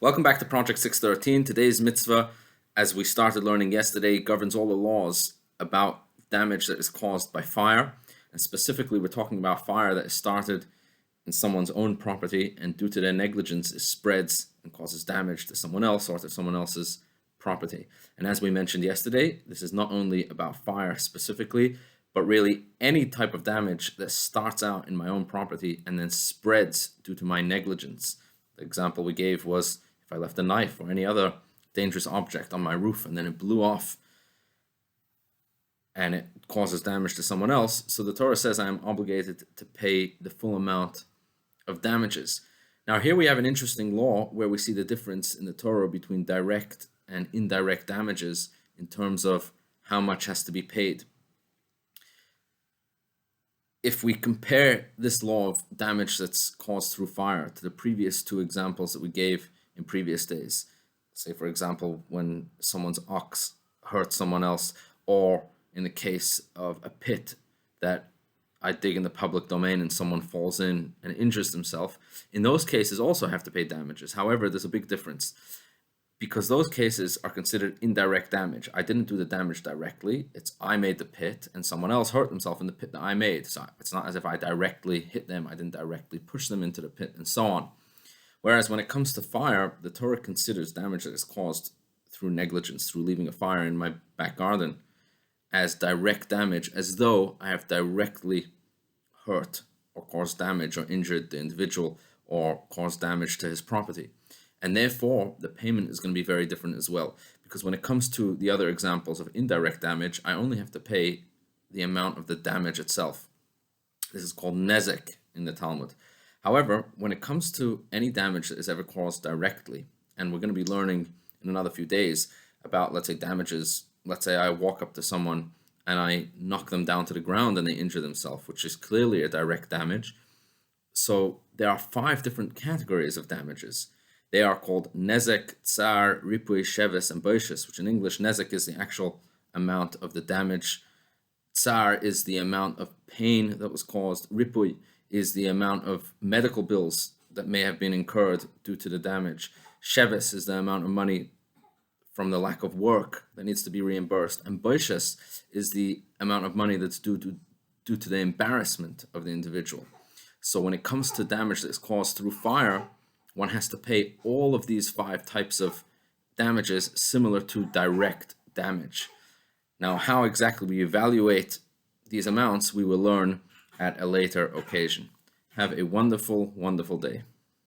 Welcome back to Project 613. Today's mitzvah, as we started learning yesterday, governs all the laws about damage that is caused by fire. And specifically, we're talking about fire that is started in someone's own property and due to their negligence, it spreads and causes damage to someone else or to someone else's property. And as we mentioned yesterday, this is not only about fire specifically, but really any type of damage that starts out in my own property and then spreads due to my negligence. The example we gave was if I left a knife or any other dangerous object on my roof and then it blew off and it causes damage to someone else. So the Torah says I am obligated to pay the full amount of damages. Now here we have an interesting law where we see the difference in the Torah between direct and indirect damages in terms of how much has to be paid. If we compare this law of damage that's caused through fire to the previous two examples that we gave in previous days, say for example when someone's ox hurts someone else, or in the case of a pit that I dig in the public domain and someone falls in and injures themselves, in those cases also have to pay damages. However, there's a big difference because those cases are considered indirect damage. I didn't do the damage directly. It's I made the pit and someone else hurt themselves in the pit that I made. So it's not as if I directly hit them. I didn't directly push them into the pit and so on. Whereas when it comes to fire, the Torah considers damage that is caused through negligence, through leaving a fire in my back garden, as direct damage, as though I have directly hurt or caused damage or injured the individual or caused damage to his property. And therefore, the payment is going to be very different as well. Because when it comes to the other examples of indirect damage, I only have to pay the amount of the damage itself. This is called nezek in the Talmud. However, when it comes to any damage that is ever caused directly, and we're going to be learning in another few days about, let's say, damages. Let's say I walk up to someone and I knock them down to the ground and they injure themselves, which is clearly a direct damage. So there are 5 different categories of damages. They are called nezek, tsar, ripui, sheves, and boishes, which in English, nezek is the actual amount of the damage. Tsar is the amount of pain that was caused. Ripui is the amount of medical bills that may have been incurred due to the damage. Sheves is the amount of money from the lack of work that needs to be reimbursed. And boishes is the amount of money that's due to the embarrassment of the individual. So when it comes to damage that is caused through fire, one has to pay all of these 5 types of damages similar to direct damage. Now, how exactly we evaluate these amounts, we will learn at a later occasion. Have a wonderful, wonderful day.